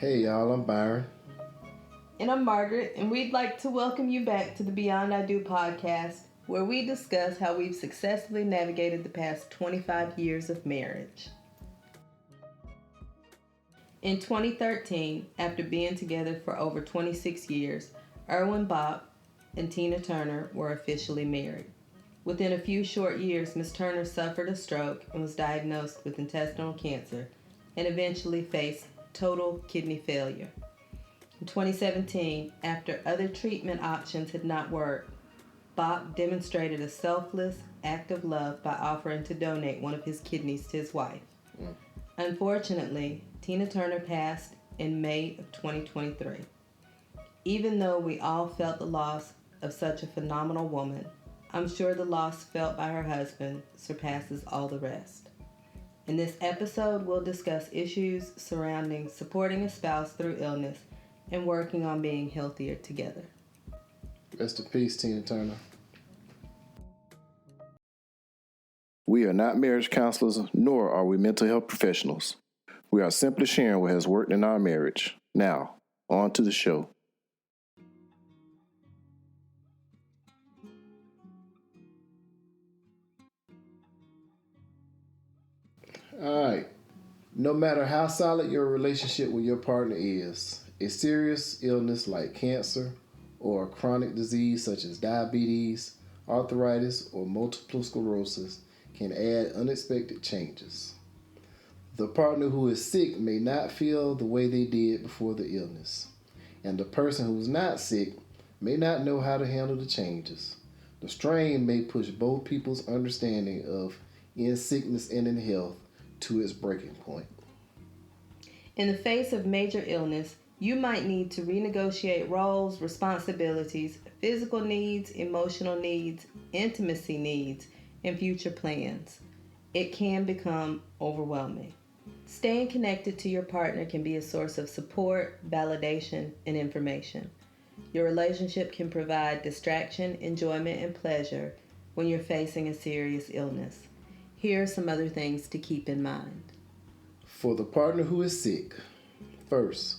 Hey y'all, I'm Byron. And I'm Margaret, and we'd like to welcome you back to the Beyond I Do podcast, where we discuss how we've successfully navigated the past 25 years of marriage. In 2013, after being together for over 26 years, Erwin Bach and Tina Turner were officially married. Within a few short years, Ms. Turner suffered a stroke and was diagnosed with intestinal cancer and eventually faced total kidney failure. In 2017, after other treatment options had not worked, Bach demonstrated a selfless act of love by offering to donate one of his kidneys to his wife. Unfortunately, Tina Turner passed in May of 2023. Even though we all felt the loss of such a phenomenal woman, I'm sure the loss felt by her husband surpasses all the rest. In this episode, we'll discuss issues surrounding supporting a spouse through illness and working on being healthier together. Rest in peace, Tina Turner. We are not marriage counselors, nor are we mental health professionals. We are simply sharing what has worked in our marriage. Now, on to the show. All right. No matter how solid your relationship with your partner is, a serious illness like cancer or a chronic disease such as diabetes, arthritis, or multiple sclerosis can add unexpected changes. The partner who is sick may not feel the way they did before the illness, and the person who's not sick may not know how to handle the changes. The strain may push both people's understanding of in sickness and in health to its breaking point. In the face of major illness, you might need to renegotiate roles, responsibilities, physical needs, emotional needs, intimacy needs, and future plans. It can become overwhelming. Staying connected to your partner can be a source of support, validation, and information. Your relationship can provide distraction, enjoyment, and pleasure when you're facing a serious illness. Here are some other things to keep in mind. For the partner who is sick, first,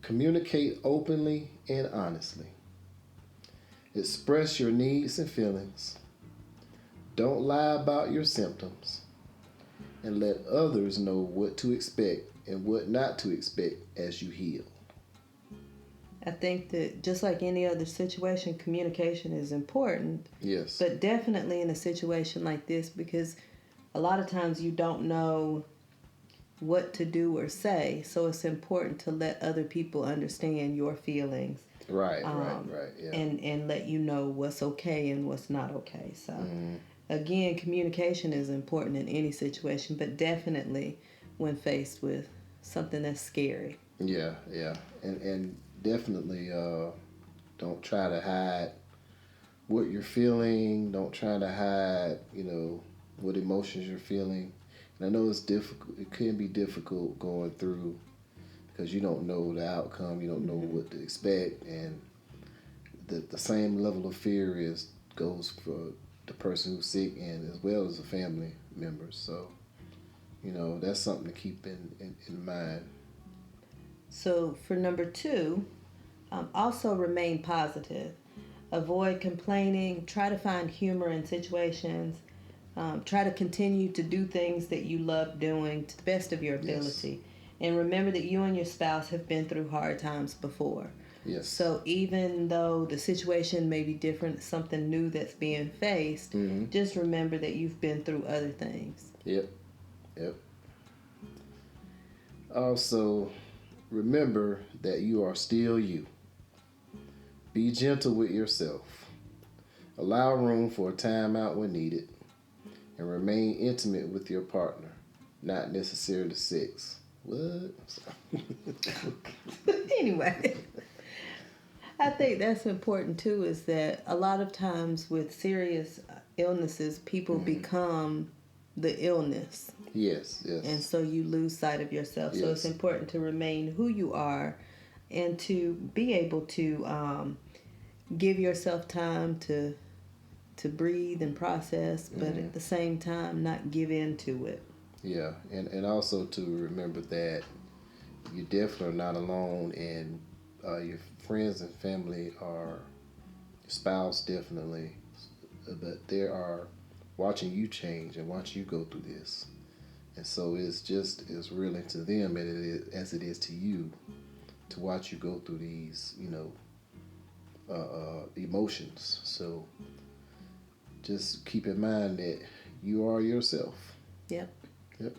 communicate openly and honestly. Express your needs and feelings. Don't lie about your symptoms. And let others know what to expect and what not to expect as you heal. I think that just like any other situation, communication is important. Yes. But definitely in a situation like this, because a lot of times you don't know what to do or say, so it's important to let other people understand your feelings. Right. Yeah. And let you know what's okay and what's not okay. So, again, communication is important in any situation, but definitely when faced with something that's scary. Yeah. And definitely don't try to hide what you're feeling. Don't try to hide, what emotions you're feeling. And I know it's difficult. It can be difficult going through because you don't know the outcome. You don't know what to expect, and the same level of fear goes for the person who's sick and as well as the family members. So, that's something to keep in mind. So for number 2, also remain positive. Avoid complaining. Try to find humor in situations. Try to continue to do things that you love doing to the best of your ability. Yes. And remember that you and your spouse have been through hard times before. Yes. So even though the situation may be different, something new that's being faced, just remember that you've been through other things. Yep. Also, remember that you are still you. Be gentle with yourself. Allow room for a timeout when needed. And remain intimate with your partner, not necessarily sex. What? Anyway, I think that's important too, is that a lot of times with serious illnesses, people become the illness. Yes. And so you lose sight of yourself. Yes. So it's important to remain who you are and to be able to give yourself time to breathe and process, but at the same time not give in to it. Yeah, and also to remember that you definitely are not alone, and your friends and family are, your spouse definitely, but they are watching you change and watching you go through this. And so it's just as real to them as it is to you to watch you go through these, emotions. So just keep in mind that you are yourself. Yep. Yep.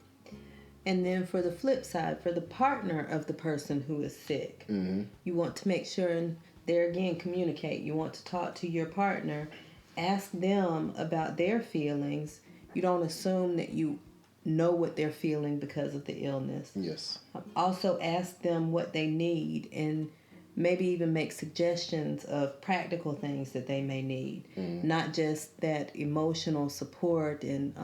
And then for the flip side, for the partner of the person who is sick, you want to make sure, and there again, communicate. You want to talk to your partner, ask them about their feelings. You don't assume that you know what they're feeling because of the illness. Yes. Also ask them what they need, and maybe even make suggestions of practical things that they may need, not just that emotional support and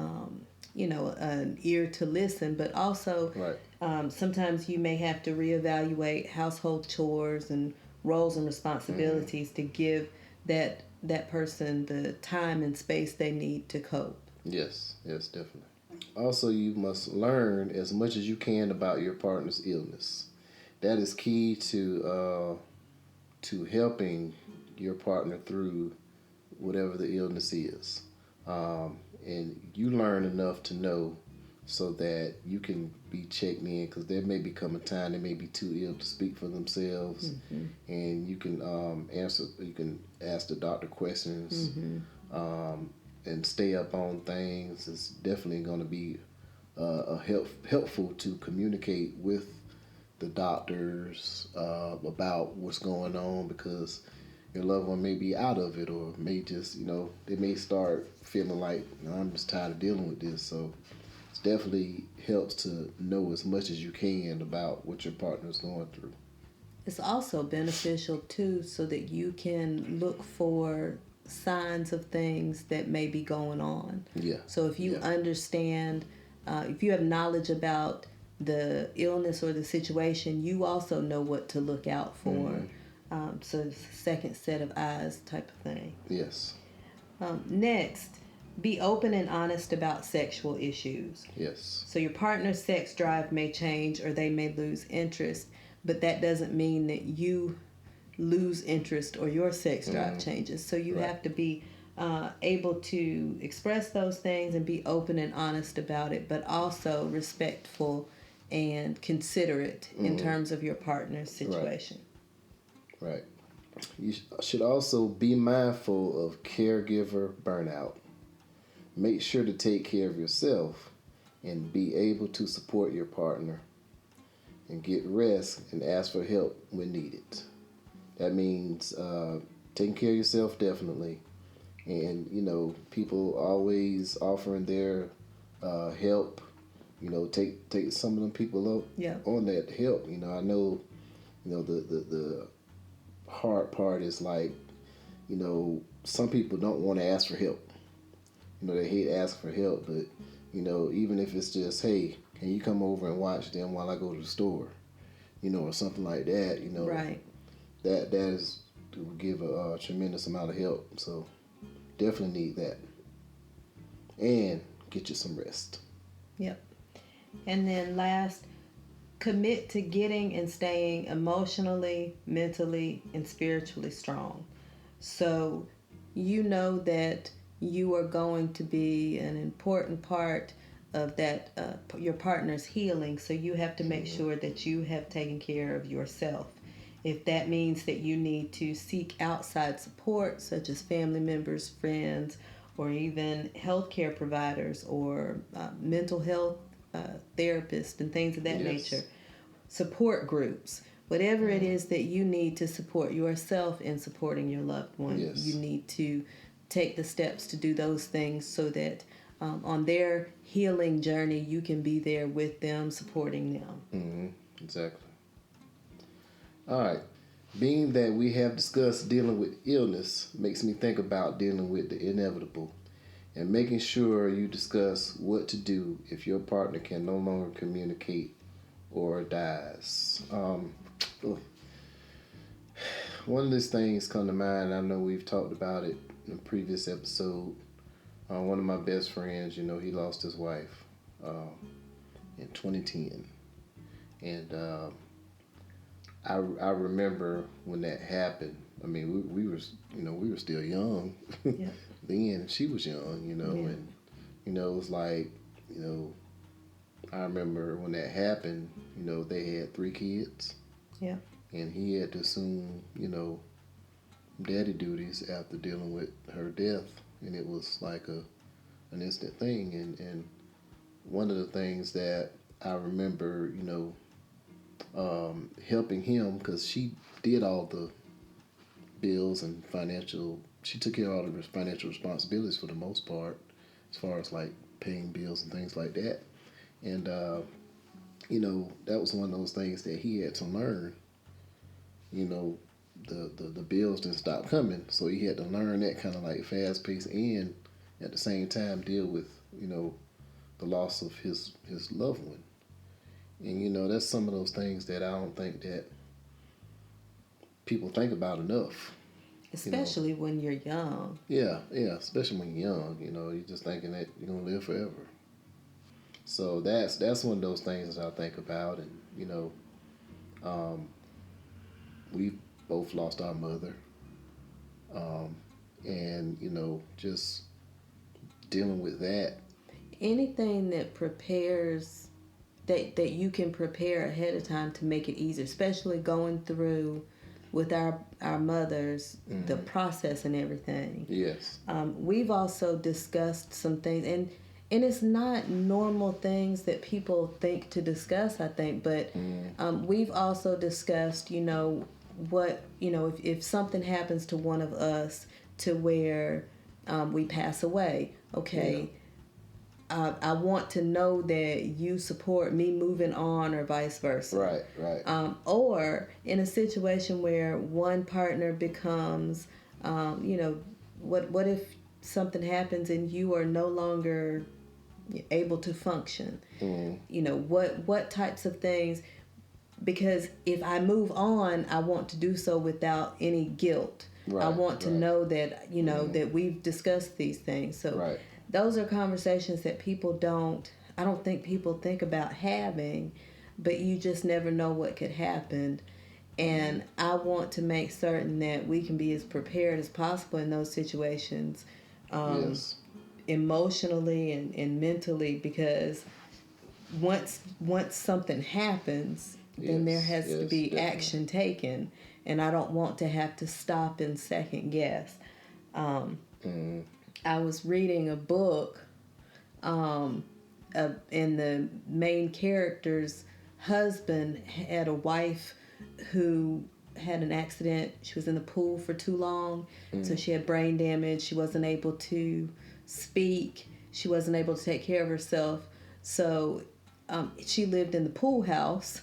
an ear to listen, but also Right. sometimes you may have to reevaluate household chores and roles and responsibilities to give that person the time and space they need to cope. Yes, definitely. Also, you must learn as much as you can about your partner's illness. That is key to helping your partner through whatever the illness is. And you learn enough to know so that you can be checked in, because there may become a time they may be too ill to speak for themselves, and you can you can ask the doctor questions, and stay up on things. It's definitely going to be helpful to communicate with the doctors about what's going on, because your loved one may be out of it, or may just, they may start feeling like, I'm just tired of dealing with this. So it definitely helps to know as much as you can about what your partner is going through. It's also beneficial too, so that you can look for signs of things that may be going on. Yeah. So if you understand, if you have knowledge about the illness or the situation, you also know what to look out for. So it's a second set of eyes type of thing. Yes. Next, be open and honest about sexual issues. Yes. So your partner's sex drive may change or they may lose interest, but that doesn't mean that you lose interest or your sex drive changes. So you have to be able to express those things and be open and honest about it, but also respectful and considerate in terms of your partner's situation. Right. You should also be mindful of caregiver burnout. Make sure to take care of yourself and be able to support your partner, and get rest and ask for help when needed. That means taking care of yourself, definitely. And, people always offering their help. Take some of them people up on that help. I know, the hard part is like, some people don't want to ask for help. They hate asking for help, but, even if it's just, hey, can you come over and watch them while I go to the store? Or something like that, Right. That is to give a tremendous amount of help. So definitely need that. And get you some rest. Yep. And then last, commit to getting and staying emotionally, mentally, and spiritually strong. So you know that you are going to be an important part of that your partner's healing, so you have to make sure that you have taken care of yourself. If that means that you need to seek outside support, such as family members, friends, or even healthcare providers, or mental health therapists and things of that nature, support groups, whatever it is that you need to support yourself in supporting your loved one, you need to take the steps to do those things, so that on their healing journey, you can be there with them, supporting them. Exactly. All right. Being that we have discussed dealing with illness, makes me think about dealing with the inevitable, and making sure you discuss what to do if your partner can no longer communicate or dies. One of these things come to mind. I know we've talked about it in a previous episode. One of my best friends, he lost his wife in 2010. And I remember when that happened. I mean, we were still young Yeah. then. She was young, Yeah. and it was like, you know, I remember when that happened. They had 3 kids, Yeah. and he had to assume, daddy duties after dealing with her death, and it was like an instant thing. And one of the things that I remember, helping him because she did all the bills and financial. She took care of all the financial responsibilities for the most part, as far as like paying bills and things like that. And that was one of those things that he had to learn. You know, the bills didn't stop coming, so he had to learn that kind of like fast pace and at the same time deal with the loss of his loved one. And that's some of those things that I don't think that people think about enough. Especially when you're young. Yeah, yeah, especially when you're young. You're just thinking that you're gonna live forever. So that's one of those things that I think about, and um, we both lost our mother, um, and just dealing with that. Anything that prepares that you can prepare ahead of time to make it easier, especially going through with our mothers, the process and everything. Yes. We've also discussed some things, and it's not normal things that people think to discuss, I think, but we've also discussed, what, if something happens to one of us to where we pass away, okay, I want to know that you support me moving on or vice versa. Right, right. Or in a situation where one partner becomes, what if something happens and you are no longer able to function? What types of things? Because if I move on, I want to do so without any guilt. Right, I want to right. know that that we've discussed these things. So Right. those are conversations that I don't think people think about having, but you just never know what could happen. And I want to make certain that we can be as prepared as possible in those situations, Yes. emotionally and mentally, because once something happens, then there Yes, has to yes, be definitely. action taken, and I don't want to have to stop and second guess. I was reading a book, and the main character's husband had a wife who had an accident. She was in the pool for too long, so she had brain damage. She wasn't able to speak. She wasn't able to take care of herself. So she lived in the pool house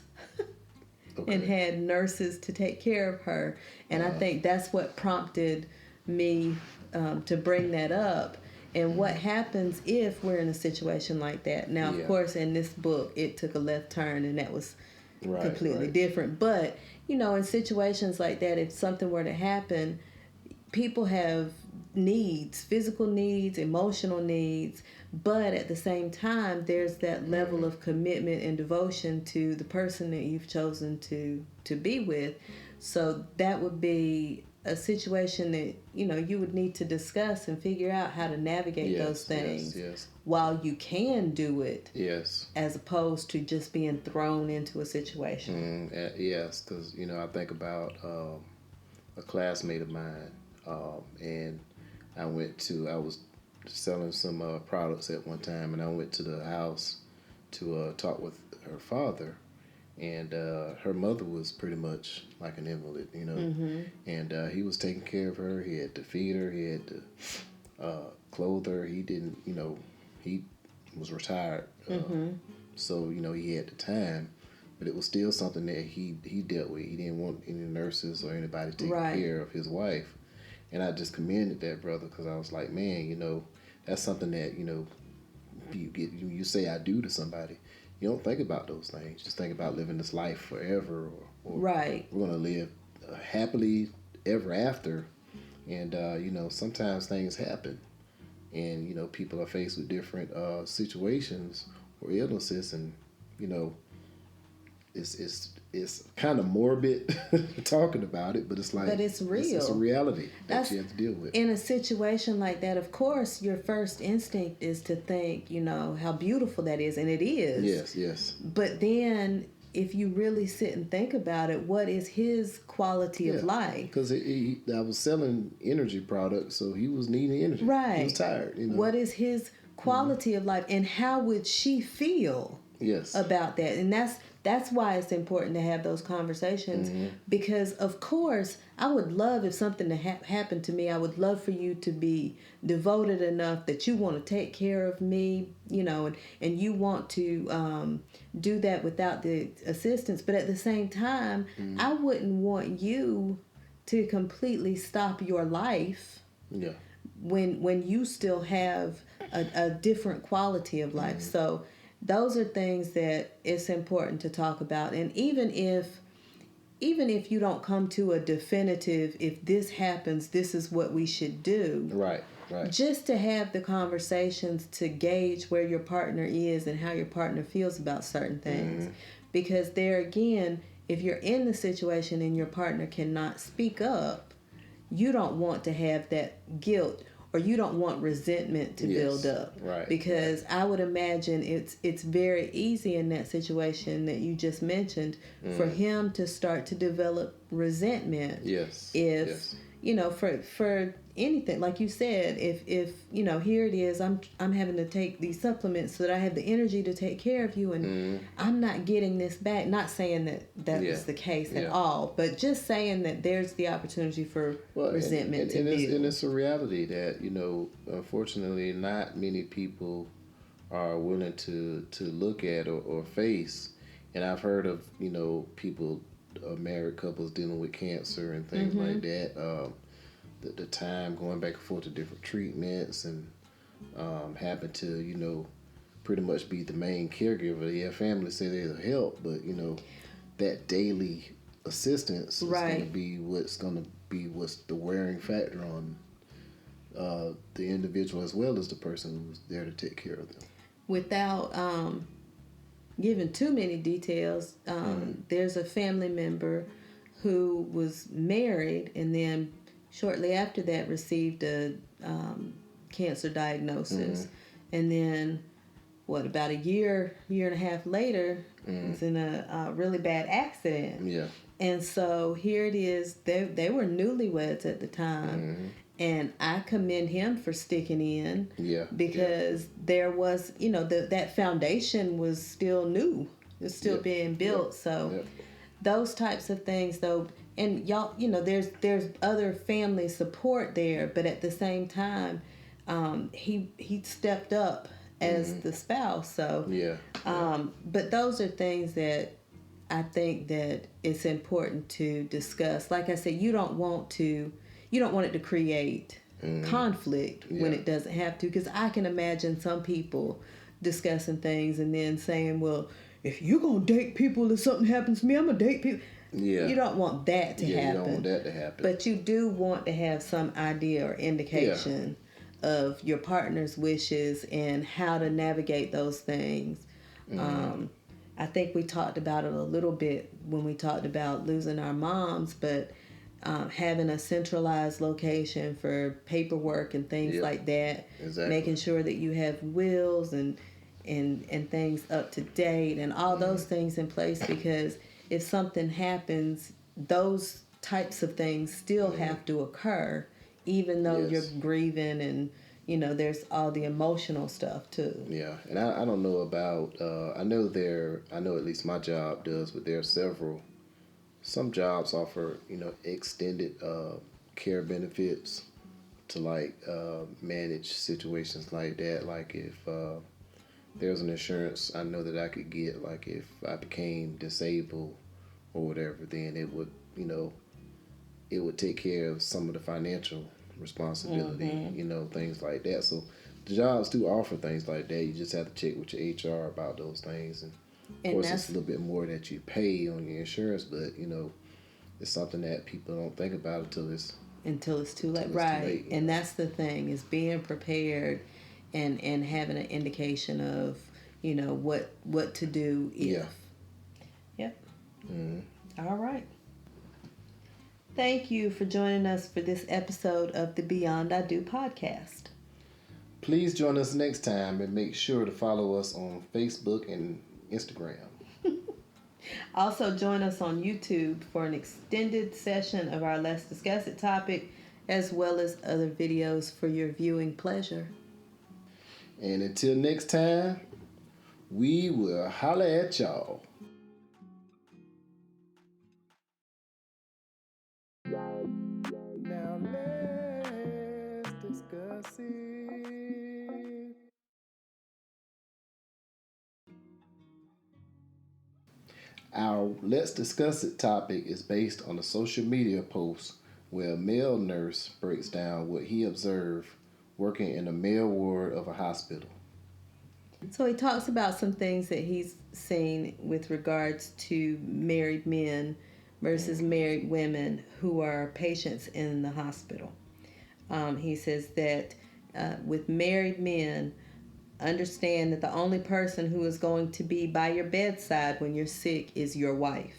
and had nurses to take care of her. And I think that's what prompted me to bring that up. And what happens if we're in a situation like that? Now, of course, in this book, it took a left turn, and that was completely different. But, in situations like that, if something were to happen, people have needs, physical needs, emotional needs, but at the same time, there's that level of commitment and devotion to the person that you've chosen to be with. So that would be a situation that you would need to discuss and figure out how to navigate those things while you can do it. Yes. As opposed to just being thrown into a situation. Yes, because I think about a classmate of mine, and I was selling some products at one time, and I went to the house to talk with her father, and her mother was pretty much like an invalid, and he was taking care of her. He had to feed her, he had to clothe her. He didn't, he was retired, so he had the time, but it was still something that he dealt with. He didn't want any nurses or anybody taking care of his wife. And I just commended that brother because I was like, man, that's something that you say I do to somebody. You don't think about those things. Just think about living this life forever, or Right. we're gonna live happily ever after. And sometimes things happen, and people are faced with different situations or illnesses, and it's kind of morbid talking about it, but it's like, but it's real. It's a reality that you have to deal with. In a situation like that, of course, your first instinct is to think, how beautiful that is, and it is. Yes. But then, if you really sit and think about it, what is his quality of life? Because I was selling energy products, so he was needing energy. Right. He was tired. What is his quality of life, and how would she feel about that? And that's why it's important to have those conversations, because, of course, I would love if something happened to me. I would love for you to be devoted enough that you want to take care of me, and you want to do that without the assistance. But at the same time, I wouldn't want you to completely stop your life when you still have a different quality of life. So those are things that it's important to talk about. And even if you don't come to a definitive, if this happens, this is what we should do. Right. Just to have the conversations to gauge where your partner is and how your partner feels about certain things. Because there again, if you're in the situation and your partner cannot speak up, you don't want to have that guilt, or you don't want resentment to build up. Right. Because I would imagine it's very easy in that situation that you just mentioned for him to start to develop resentment. Yes. If for anything, like you said, if here it is, I'm having to take these supplements so that I have the energy to take care of you, and I'm not getting this back. Not saying that was the case at all, but just saying that there's the opportunity for resentment to build. And it's a reality that unfortunately not many people are willing to look at or face. And I've heard of people, married couples dealing with cancer and things like that. The time going back and forth to different treatments, and having to pretty much be the main caregiver. Yeah, family say they'll help, but that daily assistance is going to be what's the wearing factor on the individual as well as the person who's there to take care of them. Without giving too many details, there's a family member who was married and then shortly after that received a cancer diagnosis. And then about a year and a half later, was in a really bad accident. And so here it is, they were newlyweds at the time. And I commend him for sticking in, because there was, that foundation was still new. It's still being built. So those types of things, though, and y'all, there's other family support there, but at the same time, he stepped up as the spouse. So, but those are things that I think that it's important to discuss. Like I said, you don't want it to create conflict when it doesn't have to, because I can imagine some people discussing things and then saying, well, if you're going to date people, if something happens to me, I'm going to date people. You don't want that to happen. You don't want that to happen. But you do want to have some idea or indication of your partner's wishes and how to navigate those things. I think we talked about it a little bit when we talked about losing our moms, but having a centralized location for paperwork and things like that, making sure that you have wills and things up to date and all those things in place, because if something happens, those types of things still have to occur, even though you're grieving and there's all the emotional stuff too. Yeah, and I don't know about I know at least my job does, but there are some jobs offer extended care benefits to manage situations like that. Like if there's an insurance I know that I could get, like if I became disabled or whatever, then it would take care of some of the financial responsibility, things like that. So the jobs do offer things like that. You just have to check with your HR about those things, and of course it's a little bit more that you pay on your insurance, but it's something that people don't think about until it's too late. Right. And that's the thing, is being prepared and having an indication of what to do if. Yep. All right. Thank you for joining us for this episode of the Beyond I Do podcast. Please join us next time and make sure to follow us on Facebook and Instagram. Also, join us on YouTube for an extended session of our Let's Discuss It topic, as well as other videos for your viewing pleasure. And until next time, we will holler at y'all. Now let's discuss it. Our Let's Discuss It topic is based on a social media post where a male nurse breaks down what he observed working in the male ward of a hospital. So he talks about some things that he's seen with regards to married men versus married women who are patients in the hospital. He says that with married men, understand that the only person who is going to be by your bedside when you're sick is your wife.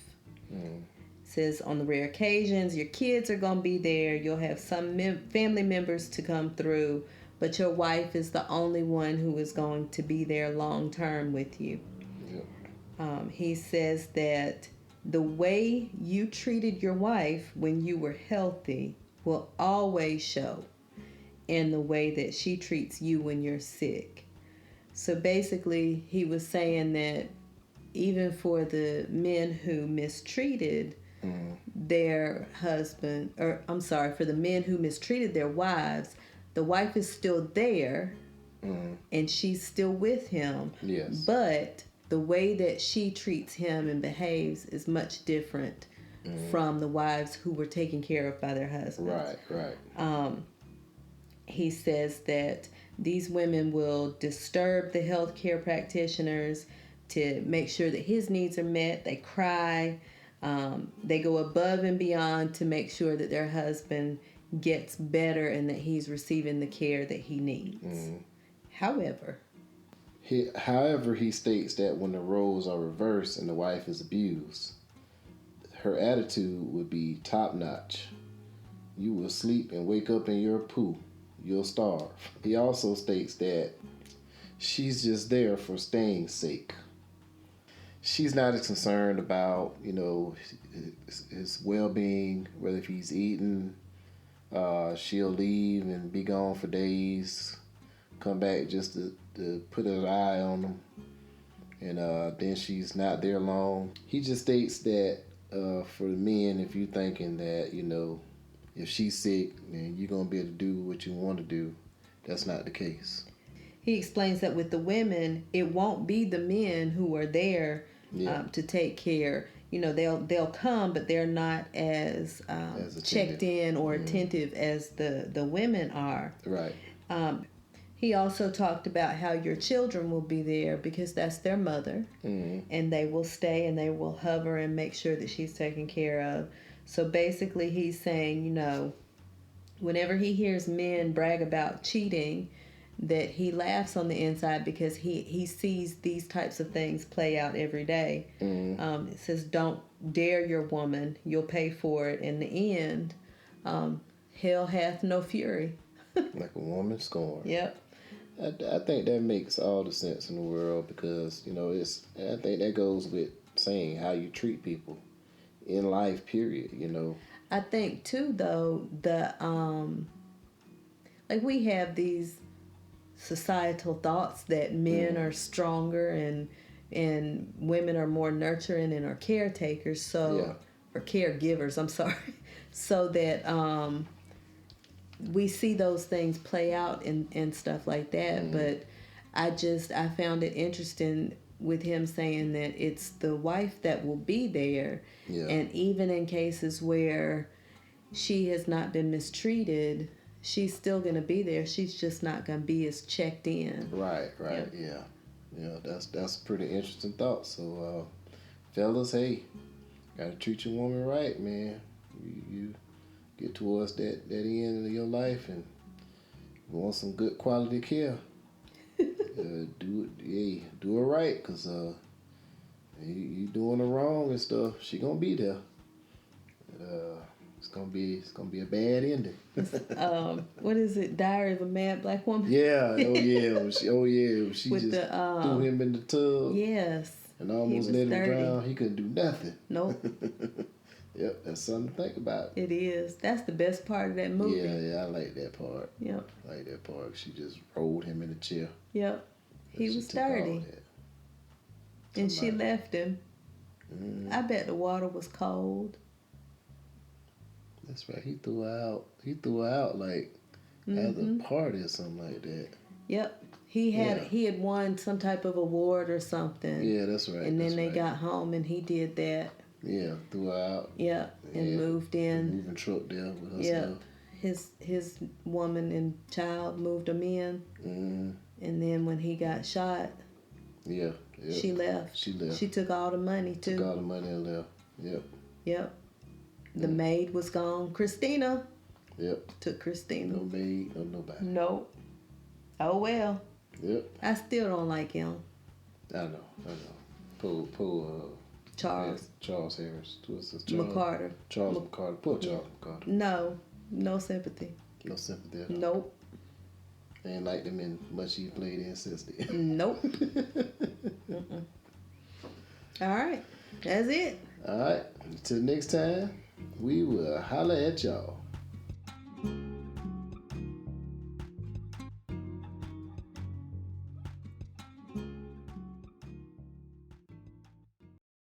Says on the rare occasions your kids are going to be there, you'll have some family members to come through, but your wife is the only one who is going to be there long term with you. He says that the way you treated your wife when you were healthy will always show in the way that she treats you when you're sick. So basically, he was saying that even for the men who mistreated their husband, for the men who mistreated their wives, the wife is still there and she's still with him. Yes. But the way that she treats him and behaves is much different from the wives who were taken care of by their husbands. Right. He says that these women will disturb the healthcare practitioners to make sure that his needs are met. They cry. They go above and beyond to make sure that their husband gets better and that he's receiving the care that he needs. However, he states that when the roles are reversed and the wife is abused, her attitude would be top notch. You will sleep and wake up in your poo. You'll starve. He also states that she's just there for staying's sake. She's not as concerned about, his well-being, whether if he's eating. She'll leave and be gone for days, come back just to put an eye on him, and then she's not there long. He just states that for the men, if you're thinking that, if she's sick, then you're going to be able to do what you want to do, that's not the case. He explains that with the women, it won't be the men who are there to take care. They'll come, but they're not as checked in or attentive as the women are. Right. He also talked about how your children will be there because that's their mother, and they will stay and they will hover and make sure that she's taken care of. So basically, he's saying, whenever he hears men brag about cheating, that he laughs on the inside because he sees these types of things play out every day. It says, don't dare your woman, you'll pay for it. In the end, hell hath no fury. Like a woman scorned. Yep. I think that makes all the sense in the world because, I think that goes with saying how you treat people in life, period, I think, too, though, we have these societal thoughts that men are stronger and women are more nurturing and are caretakers, or caregivers, I'm sorry, so that we see those things play out and stuff like that. But I found it interesting with him saying that it's the wife that will be there, and even in cases where she has not been mistreated, she's still going to be there. She's just not going to be as checked in. Right, that's a pretty interesting thought. So, fellas, hey, gotta treat your woman right, man. You get towards that end of your life and you want some good quality care. Do it right, cause You doing her wrong and stuff. She gonna be there. It's gonna be a bad ending. What is it? Diary of a Mad Black Woman? Yeah. Oh yeah. She With just the threw him in the tub. Yes. And almost let him drown. He couldn't do nothing. Nope. Yep, that's something to think about. It is. That's the best part of that movie. Yeah, I like that part. Yep. I like that part. She just rolled him in the chair. Yep. He was dirty. And she left him. I bet the water was cold. That's right. He threw her out like at the party or something like that. Yep. He had won some type of award or something. Yeah, that's right. And then they got home and he did that. Yeah, threw her out. Yep. And moved in. Moving truck there with her stuff. His woman and child moved him in. And then when he got shot, she left. She took all the money too. Took all the money and left. Yep. The maid was gone. Christina. Yep. Took Christina. No maid, no nobody. Nope. Oh well. Yep. I still don't like him. I know. Pull Charles Harris. McCarter. Charles McCarter. Poor Charles McCarter. No sympathy. No sympathy. Nope. Ain't liked him in much he played in since then. Nope. All right. That's it. All right. Until next time, we will holler at y'all.